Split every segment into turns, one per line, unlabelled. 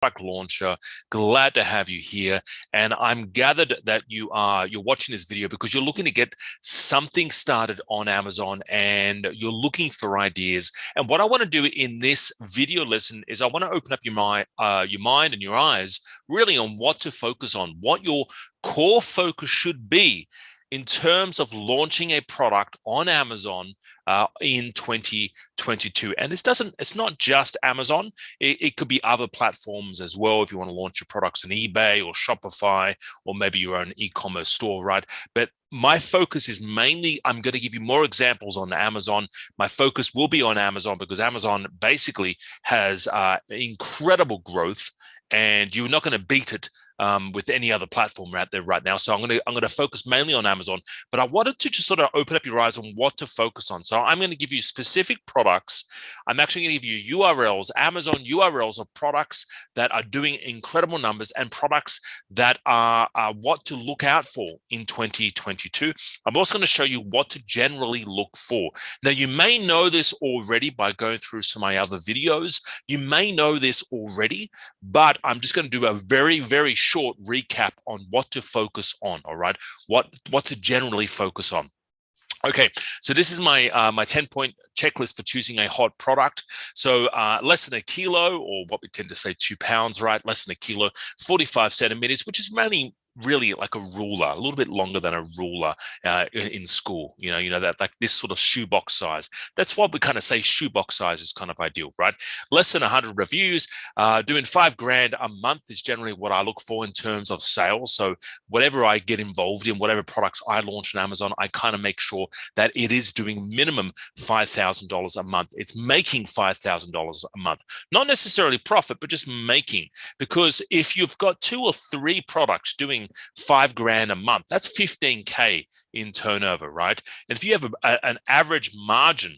product launcher. Glad to have you here. And I'm gathered that you're watching this video because you're looking to get something started on Amazon and you're looking for ideas. And what I want to do in this video lesson is I want to open up your mind and your eyes really on what to focus on, what your core focus should be in terms of launching a product on Amazon in 2022. And it's not just Amazon. It could be other platforms as well if you want to launch your products on eBay or Shopify, or maybe your own e-commerce store, right? But my focus is mainly, I'm going to give you more examples on Amazon. My focus will be on Amazon because Amazon basically has incredible growth, and you're not going to beat it with any other platform out there right now. So I'm going to focus mainly on Amazon, but I wanted to just sort of open up your eyes on what to focus on. So I'm going to give you specific products. I'm actually going to give you URLs, Amazon URLs of products that are doing incredible numbers and products that are what to look out for in 2022. I'm also going to show you what to generally look for. Now, you may know this already by going through some of my other videos. You may know this already, but I'm just going to do a very, very short recap on what to focus on. All right, what to generally focus on. Okay, so this is my 10-point checklist for choosing a hot product. So less than a kilo, or what we tend to say 2 pounds, right? Less than a kilo, 45 centimeters, which is really like a ruler, a little bit longer than a ruler in school. You know that, like this sort of shoebox size. That's what we kind of say shoebox size is kind of ideal, right? Less than 100 reviews, doing $5,000 a month is generally what I look for in terms of sales. So whatever I get involved in, whatever products I launch on Amazon, I kind of make sure that it is doing minimum $5,000 a month. It's making $5,000 a month, not necessarily profit, but just making. Because if you've got 2 or 3 products doing $5,000 a month, that's 15K in turnover, right? And if you have an average margin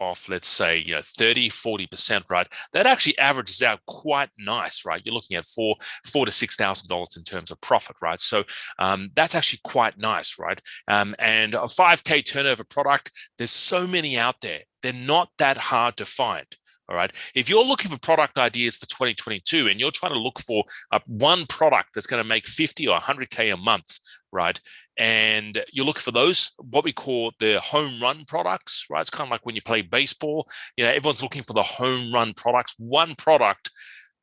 of, let's say, 30-40%, right, that actually averages out quite nice, right? You're looking at $4,000 to $6,000 in terms of profit, right? So that's actually quite nice, right? And a 5K turnover product, there's so many out there. They're not that hard to find. All right. If you're looking for product ideas for 2022 and you're trying to look for one product that's going to make 50 or 100K a month, right? And you're looking for those, what we call the home run products, right? It's kind of like when you play baseball, everyone's looking for the home run products, one product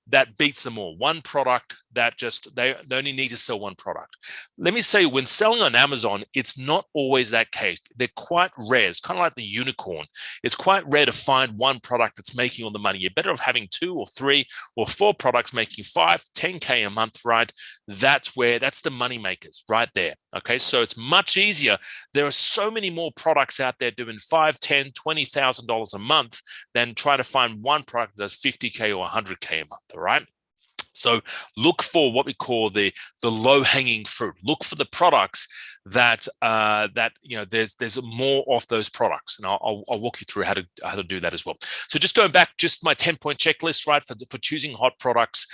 that beats them all, one product that just, they only need to sell one product. Let me say, when selling on Amazon, it's not always that case. They're quite rare. It's kind of like the unicorn. It's quite rare to find one product that's making all the money. You're better off having 2 or 3 or 4 products making 5, 10K a month, right? That's the money makers right there. Okay, so it's much easier. There are so many more products out there doing $5,000, $10,000, $20,000 a month than trying to find one product that does 50K or 100K a month. All right. So look for what we call the low-hanging fruit. Look for the products that there's more of those products, and I'll walk you through how to do that as well. So just going back, just my 10-point checklist, right, for choosing hot products.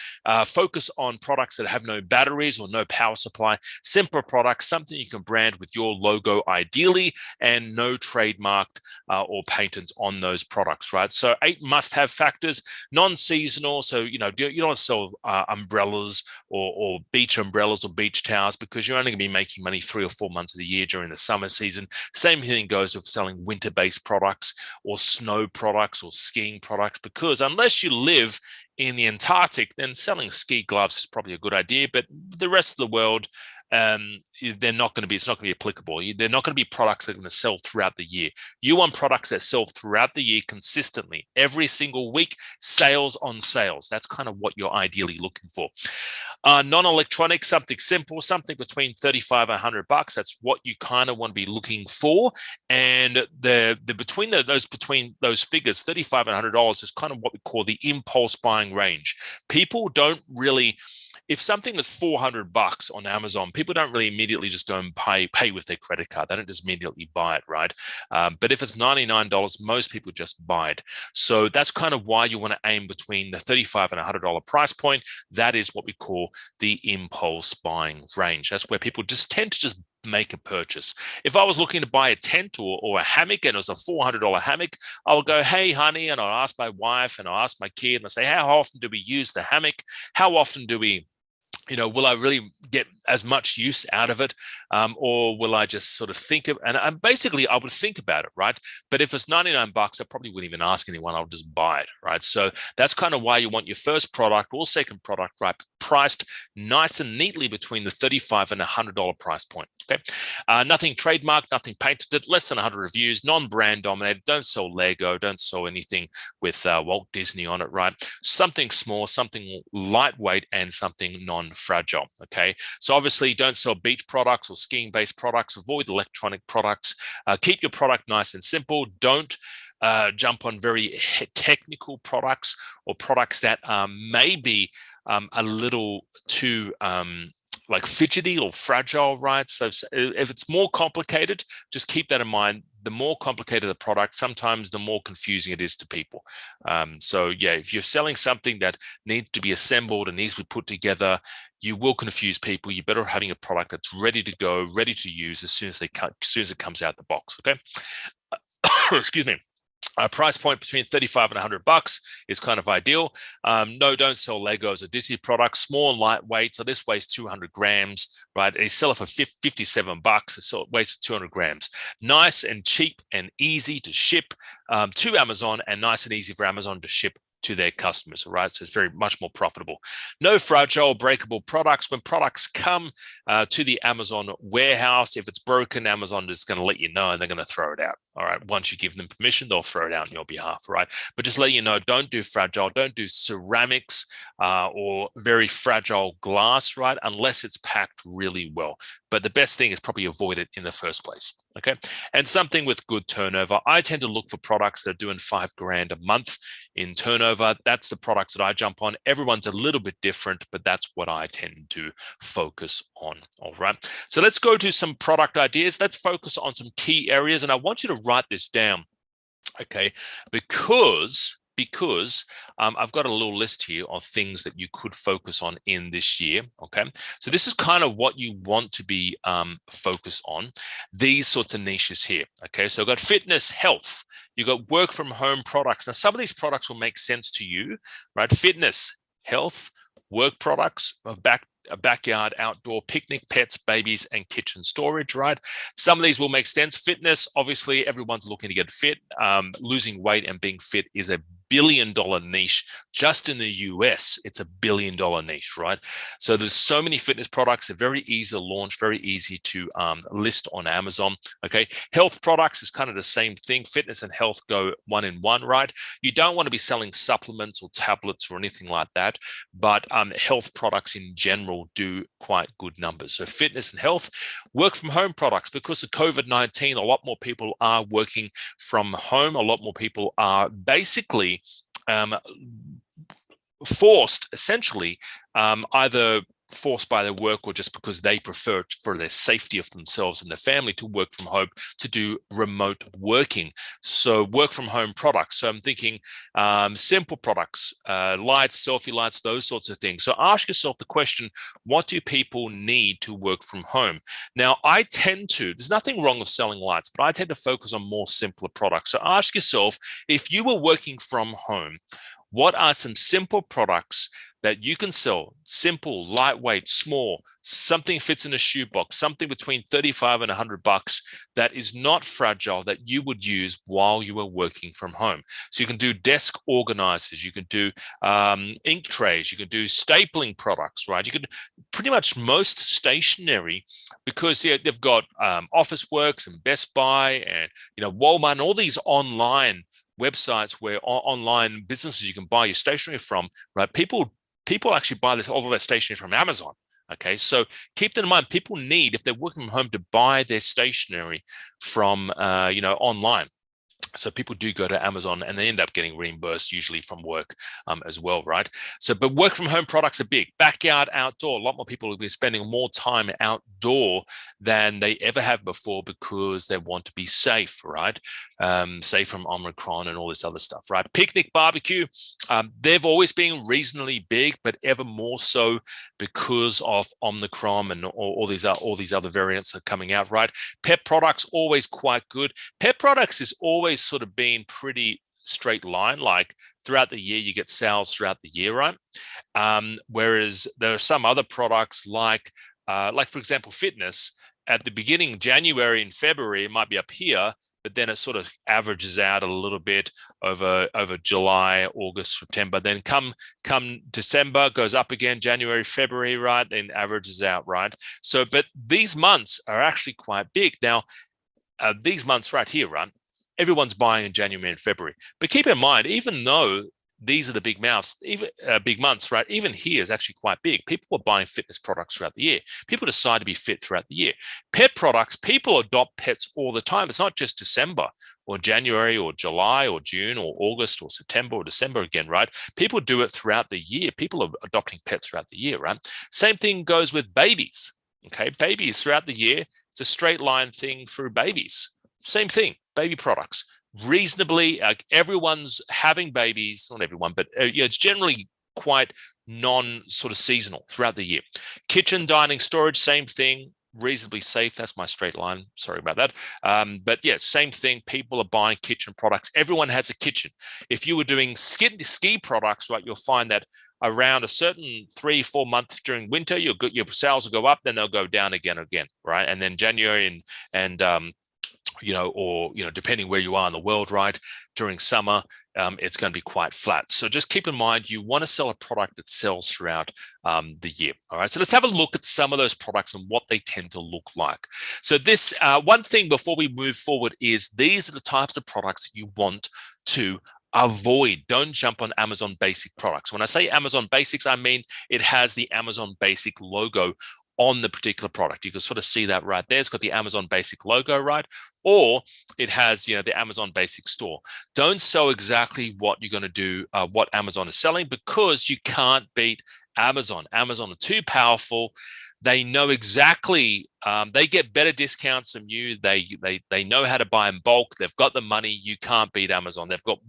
Focus on products that have no batteries or no power supply. Simple products, something you can brand with your logo ideally, and no trademarked or patents on those products, right? So 8 must-have factors. Non-seasonal, so you don't want to sell umbrellas or beach umbrellas or beach towels because you're only going to be making money 3 or 4 months of the year during the summer season. Same thing goes with selling winter-based products or snow products or skiing products, because unless you live in the Antarctic, then selling ski gloves is probably a good idea. But the rest of the world, it's not going to be applicable. They're not going to be products that are going to sell throughout the year. You want products that sell throughout the year consistently, every single week, sales on sales. That's kind of what you're ideally looking for. Non-electronic, something simple, something between $35 and $100. That's what you kind of want to be looking for. And between those figures, $35 and $100, is kind of what we call the impulse buying range. People don't really. If something is $400 on Amazon, people don't really immediately just go and pay with their credit card. They don't just immediately buy it, right? But if it's $99, most people just buy it. So that's kind of why you want to aim between the $35 and $100 price point. That is what we call the impulse buying range. That's where people just tend to just make a purchase. If I was looking to buy a tent or a hammock and it was a $400 hammock, I would go, hey, honey, and I'll ask my wife and I'll ask my kid and I say, how often do we use the hammock? How often do we, will I really get as much use out of it? Or will I just sort of think of, and basically I would think about it, right? But if it's $99, I probably wouldn't even ask anyone. I'll just buy it, right? So that's kind of why you want your first product or second product, right, priced nice and neatly between the $35 and $100 price point. Okay, nothing trademarked, nothing patented, less than 100 reviews, non-brand dominated. Don't sell Lego, don't sell anything with Walt Disney on it, right? Something small, something lightweight, and something non-fragile. Okay, so obviously don't sell beach products or skiing-based products. Avoid electronic products. Keep your product nice and simple. Don't jump on very technical products or products that may be a little too like fidgety or fragile, right? So if it's more complicated, just keep that in mind. The more complicated the product, sometimes the more confusing it is to people. So yeah, if you're selling something that needs to be assembled and needs to be put together, you will confuse people. You're better having a product that's ready to go, ready to use as soon as it comes out the box. Okay. Excuse me. Price point between $35 and $100 is kind of ideal. No, don't sell Legos or Disney products. Small and lightweight. So this weighs 200 grams, right? They sell it for $57. So it weighs 200 grams. Nice and cheap and easy to ship to Amazon, and nice and easy for Amazon to ship to their customers, right? So it's very much more profitable. No fragile, breakable products. When products come to the Amazon warehouse, if it's broken, Amazon is going to let you know and they're going to throw it out. All right. Once you give them permission, they'll throw it out on your behalf, right? But just let you know, don't do fragile, don't do ceramics or very fragile glass, right? Unless it's packed really well. But the best thing is probably avoid it in the first place. Okay. And something with good turnover. I tend to look for products that are doing $5,000 a month in turnover. That's the products that I jump on. Everyone's a little bit different, but that's what I tend to focus on. All right. So let's go to some product ideas. Let's focus on some key areas. And I want you to write this down. Okay. Because I've got a little list here of things that you could focus on in this year. Okay, so this is kind of what you want to be focused on. These sorts of niches here. Okay, so I've got fitness, health. You've got work from home products. Now, some of these products will make sense to you, right? Fitness, health, work products, a backyard, outdoor picnic, pets, babies, and kitchen storage, right? Some of these will make sense. Fitness, obviously, everyone's looking to get fit. Losing weight and being fit is a billion-dollar niche. Just in the US, it's a billion-dollar niche, right? So there's so many fitness products. They're very easy to launch, very easy to list on Amazon. Okay, health products is kind of the same thing. Fitness and health go one in one, right? You don't want to be selling supplements or tablets or anything like that, but health products in general do quite good numbers. So fitness and health. Work from home products, because of COVID-19, a lot more people are working from home. A lot more people are basically forced, essentially, either forced by their work or just because they prefer, for their safety of themselves and their family, to work from home, to do remote working. So work from home products. So I'm thinking simple products, lights, selfie lights, those sorts of things. So ask yourself the question, what do people need to work from home? Now, there's nothing wrong with selling lights, but I tend to focus on more simpler products. So ask yourself, if you were working from home, what are some simple products that you can sell? Simple, lightweight, small, something fits in a shoebox, something between $35 and $100 that is not fragile, that you would use while you were working from home. So you can do desk organizers, you can do ink trays, you can do stapling products, right? You could pretty much most stationery, because they've got Office Works and Best Buy and Walmart and all these online websites where online businesses you can buy your stationery from, right? People actually buy all of their stationery from Amazon. Okay, so keep that in mind. People need, if they're working from home, to buy their stationery from online. So people do go to Amazon and they end up getting reimbursed usually from work as well, right? So, but work from home products are big. Backyard, outdoor. A lot more people will be spending more time outdoor than they ever have before because they want to be safe, right? Safe from Omicron and all this other stuff, right? Picnic, barbecue. They've always been reasonably big, but ever more so because of Omicron and all these other variants are coming out, right? Pet products always quite good. Pet products is always sort of been pretty straight line, like throughout the year you get sales throughout the year, right? Whereas there are some other products like for example fitness, at the beginning January and February it might be up here, but then it sort of averages out a little bit over July, August, September. Then come December, goes up again, January, February, right? Then averages out, right? So, but these months are actually quite big. Now, these months right here, right? Everyone's buying in January and February. But keep in mind, even though these are the big big months, right? Even here is actually quite big. People are buying fitness products throughout the year. People decide to be fit throughout the year. Pet products, people adopt pets all the time. It's not just December or January or July or June or August or September or December again, right? People do it throughout the year. People are adopting pets throughout the year, right? Same thing goes with babies. Okay, babies throughout the year. It's a straight line thing through babies. Same thing, baby products. Reasonably, everyone's having babies, not everyone, but it's generally quite sort of seasonal throughout the year. Kitchen, dining, storage, same thing, reasonably safe. That's my straight line. Sorry about that. But yeah, same thing. People are buying kitchen products. Everyone has a kitchen. If you were doing ski products, right, you'll find that around a certain 3-4 months during winter, your sales will go up, then they'll go down again, right? And then January and depending where you are in the world, right, during summer, it's going to be quite flat. So just keep in mind, you want to sell a product that sells throughout the year. All right. So let's have a look at some of those products and what they tend to look like. So this one thing before we move forward is these are the types of products you want to avoid. Don't jump on Amazon Basic products. When I say Amazon Basics, I mean it has the Amazon Basic logo on the particular product. You can sort of see that right there. It's got the Amazon Basic logo, right? Or it has, the Amazon Basic store. Don't sell exactly what you're going to do, what Amazon is selling, because you can't beat Amazon. Amazon are too powerful. They know exactly, they get better discounts than you. They know how to buy in bulk. They've got the money. You can't beat Amazon. They've got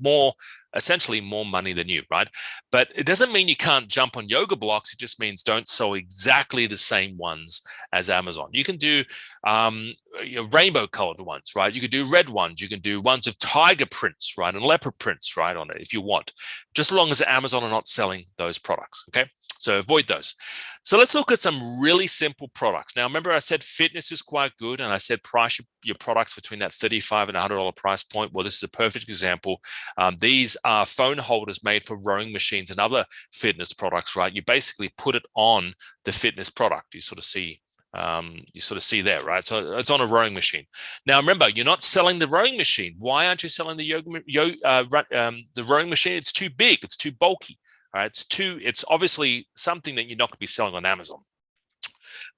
essentially more money than you, right? But it doesn't mean you can't jump on yoga blocks. It just means don't sell exactly the same ones as Amazon. You can do rainbow colored ones, right? You can do red ones. You can do ones with tiger prints, right? And leopard prints, right, on it if you want, just as long as Amazon are not selling those products, okay? So avoid those. So let's look at some really simple products. Now, remember I said fitness is quite good, and I said price your products between that $35 and $100 price point. Well, this is a perfect example. These are phone holders made for rowing machines and other fitness products, right? You basically put it on the fitness product. You sort of see there, right? So it's on a rowing machine. Now, remember, you're not selling the rowing machine. Why aren't you selling the the rowing machine? It's too big. It's too bulky. All right, it's obviously something that you're not going to be selling on Amazon,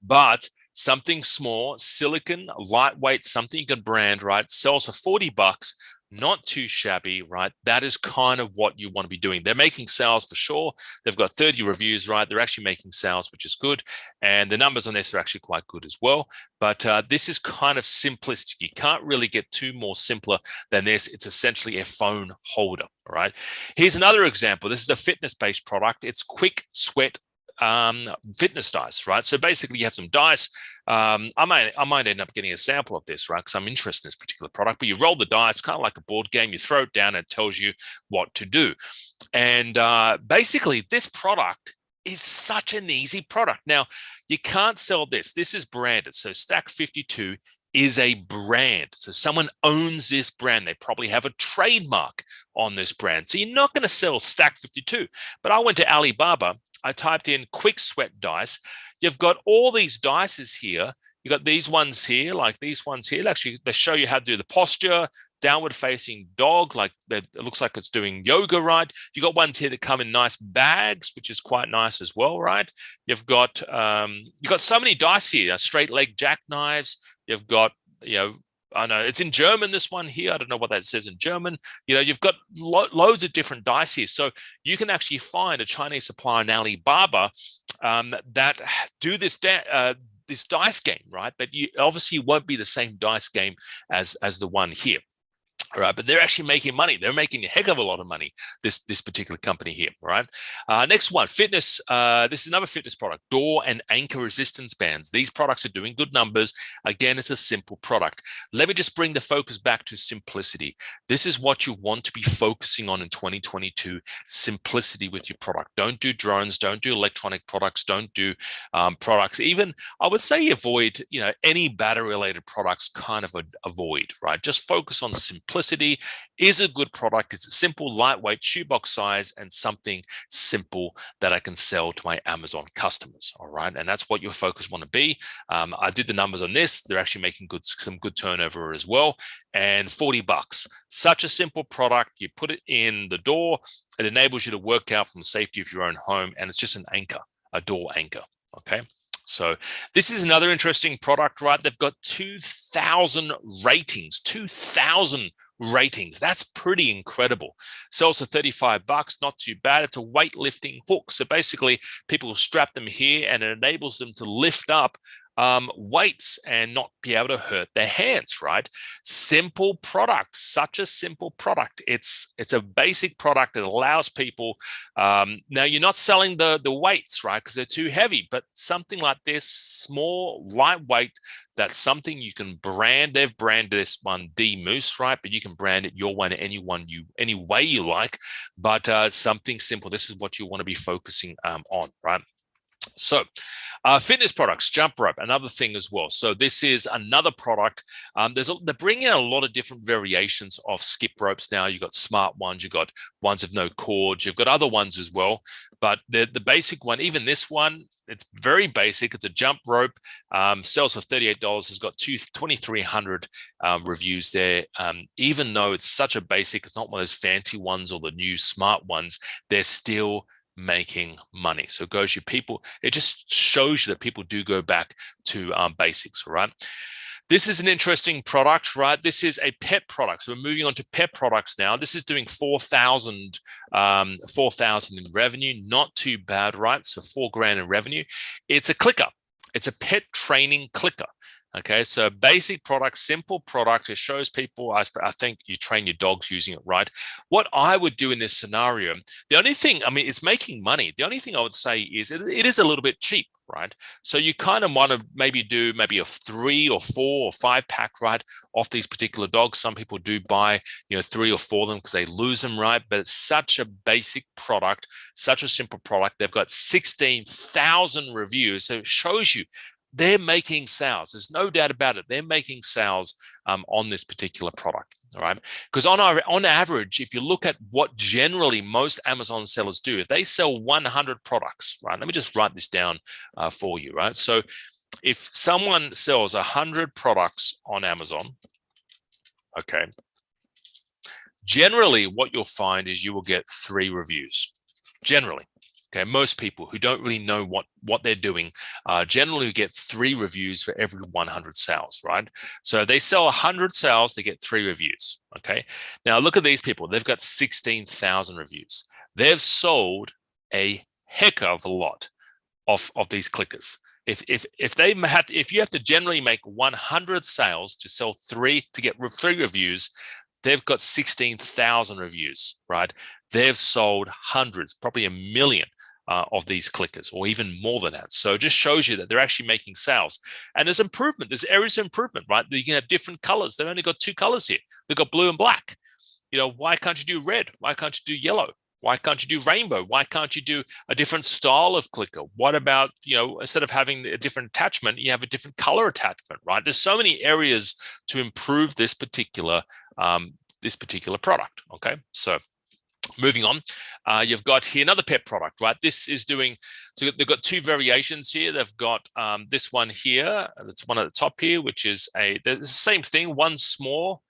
but something small, silicon, lightweight, something you can brand, right? Sells for $40, not too shabby, right? That is kind of what you want to be doing. They're making sales for sure. They've got 30 reviews, right? They're actually making sales, which is good. And the numbers on this are actually quite good as well. But this is kind of simplistic. You can't really get too more simpler than this. It's essentially a phone holder, all right? Here's another example. This is a fitness-based product. It's quick sweat fitness dice, right? So basically you have some dice. I might end up getting a sample of this, right? Because I'm interested in this particular product, but you roll the dice, kind of like a board game, you throw it down and it tells you what to do. And basically this product is such an easy product. Now, you can't sell this. This is branded. So Stack 52 is a brand. So someone owns this brand. They probably have a trademark on this brand. So you're not going to sell Stack 52. But I went to Alibaba. I typed in quick sweat dice. You've got all these dices here. You've got these ones here, like these ones here. Actually, they show you how to do the posture, downward facing dog, like it looks like it's doing yoga, right? You've got ones here that come in nice bags, which is quite nice as well, right? You've got so many dice here, straight leg jackknives. You've got, I know it's in German, this one here. I don't know what that says in German. You've got loads of different dice here. So you can actually find a Chinese supplier in Alibaba that do this dice game, right? But you obviously won't be the same dice game as the one here. All right, but they're actually making money. They're making a heck of a lot of money, this particular company here, all right? Next one, fitness. This is another fitness product, door and anchor resistance bands. These products are doing good numbers. Again, it's a simple product. Let me just bring the focus back to simplicity. This is what you want to be focusing on in 2022, simplicity with your product. Don't do drones, don't do electronic products, don't do products. Even, I would say avoid, any battery-related products, kind of avoid, right? Just focus on simplicity. Is a good product. It's a simple, lightweight shoebox size and something simple that I can sell to my Amazon customers. All right. And that's what your focus want to be. I did the numbers on this. They're actually making some good turnover as well. And $40. Such a simple product. You put it in the door. It enables you to work out from the safety of your own home. And it's just an anchor, a door anchor. Okay. So this is another interesting product, right? They've got 2,000 ratings, 2,000 ratings. That's pretty incredible. Sells for $35, not too bad. It's a weightlifting hook. So basically people will strap them here and it enables them to lift up weights and not be able to hurt their hands, right? Simple product, such a simple product. It's a basic product that allows people, now you're not selling the weights, right? Because they're too heavy, but something like this, small, lightweight, that's something you can brand. They've branded this one D Moose, right? But you can brand it your one, any way you like, but something simple. This is what you want to be focusing on, right? So fitness products, jump rope, another thing as well. So this is another product. They're bringing out a lot of different variations of skip ropes now. You've got smart ones, you've got ones with no cords, you've got other ones as well. But the basic one, even this one, it's very basic. It's a jump rope, sells for $38. It's got 2,300 reviews there. Even though it's such a basic, it's not one of those fancy ones or the new smart ones, they're still making money. So it goes you people, it just shows you that people do go back to basics, right? This is an interesting product, right? This is a pet product. So we're moving on to pet products now. This is doing 4,000 in revenue. Not too bad, right? So $4,000 in revenue. It's a clicker. It's a pet training clicker. Okay, so basic product, simple product. It shows people, I think you train your dogs using it, right? What I would do in this scenario, the only thing, I mean, it's making money. The only thing I would say is it is a little bit cheap, right? So you kind of want to maybe do a 3 or 4 or 5 pack, right, off these particular dogs. Some people do buy, 3 or 4 of them because they lose them, right? But it's such a basic product, such a simple product. They've got 16,000 reviews. So it shows you they're making sales. There's no doubt about it. They're making sales on this particular product, all right? Because on average, if you look at what generally most Amazon sellers do, if they sell 100 products, right? Let me just write this down for you, right? So if someone sells 100 products on Amazon, okay, generally what you'll find is you will get 3 reviews, generally. Okay, most people who don't really know what they're doing generally get 3 reviews for every 100 sales, right? So they sell 100 sales, they get 3 reviews, okay? Now look at these people. They've got 16,000 reviews. They've sold a heck of a lot of these clickers. If you have to generally make 100 sales to get 3 reviews, they've got 16,000 reviews, right? They've sold hundreds, probably 1 million of these clickers, or even more than that. So it just shows you that they're actually making sales. And there's improvement. There's areas of improvement, right? You can have different colors. They've only got 2 colors here. They've got blue and black. Why can't you do red? Why can't you do yellow? Why can't you do rainbow? Why can't you do a different style of clicker? What about, instead of having a different attachment, you have a different color attachment, right? There's so many areas to improve this particular product, okay? So moving on, you've got here another pet product, right? This is doing, so they've got 2 variations here. They've got this one here, that's one at the top here, which is the same thing. One's small,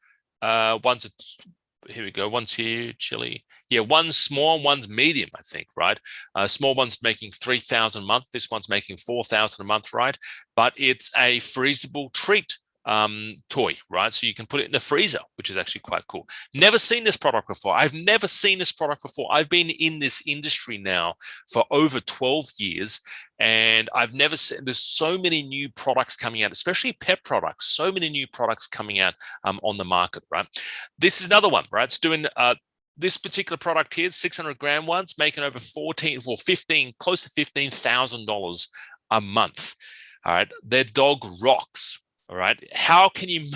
here we go. One's here, chili. Yeah, one's small, one's medium, I think, right? Small one's making 3,000 a month. This one's making 4,000 a month, right? But it's a freezable treat toy, right? So you can put it in the freezer, which is actually quite cool. Never seen this product before. I've never seen this product before. I've been in this industry now for over 12 years, and I've never seen, there's so many new products coming out, especially pet products, so many new products coming out on the market, right? This is another one, right? It's doing this particular product here, 600-gram ones, making over 15, close to $15,000 a month. All right, their dog rocks. All right, how can you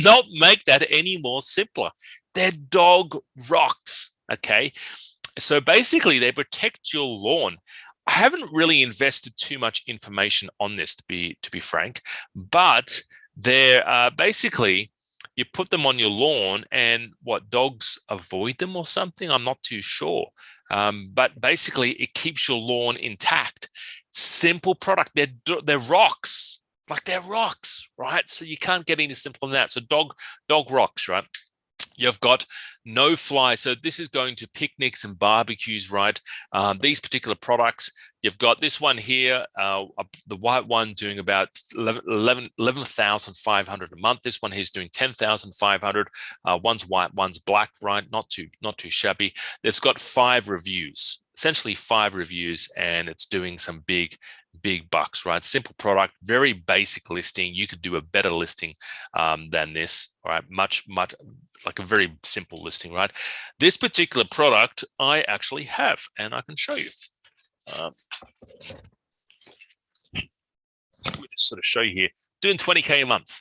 not make that any more simpler? Their dog rocks. Okay, so basically they protect your lawn. I haven't really invested too much information on this, to be frank, but they're basically, you put them on your lawn, and what, dogs avoid them or something? I'm not too sure. But basically, it keeps your lawn intact. Simple product. They're rocks, like they're rocks, right? So you can't get any simpler than that. So dog rocks, right? You've got no fly. So this is going to picnics and barbecues, right? These particular products, you've got this one here, the white one doing about 11,500 a month. This one here is doing 10,500. One's white, one's black, right? Not too shabby. It's got 5 reviews, essentially 5 reviews, and it's doing some big bucks, right? Simple product, very basic listing. You could do a better listing than this, all right? Much like a very simple listing, right? This particular product I actually have, and I can show you. Let me just sort of show you here. Doing 20K a month,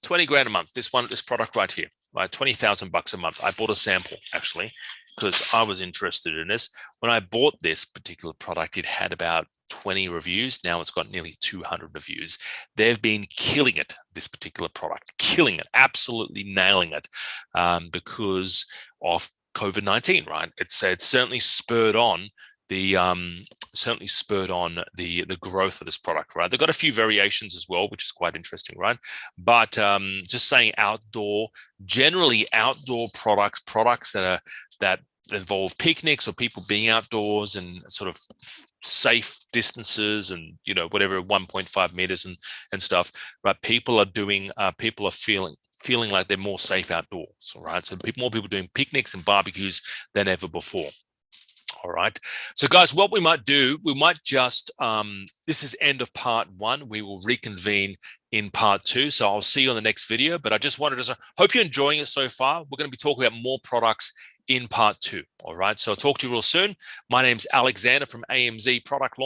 20 grand a month. This product right here, right? 20,000 bucks a month. I bought a sample actually because I was interested in this. When I bought this particular product, it had about 20 reviews. Now it's got nearly 200 reviews. They've been killing it, this particular product, killing it, absolutely nailing it, because of COVID-19, right? It's certainly spurred on the growth of this product, right? They've got a few variations as well, which is quite interesting, right? But just saying generally outdoor products that involve picnics or people being outdoors and sort of safe distances and, whatever, 1.5 meters and stuff, right? People are feeling like they're more safe outdoors, all right? So more people doing picnics and barbecues than ever before. All right. So guys, what we might do, we might just, this is end of part 1. We will reconvene in part 2. So I'll see you on the next video, but I just wanted to hope you're enjoying it so far. We're going to be talking about more products in part 2. All right. So I'll talk to you real soon. My name's Alexander from AMZ Product Launch.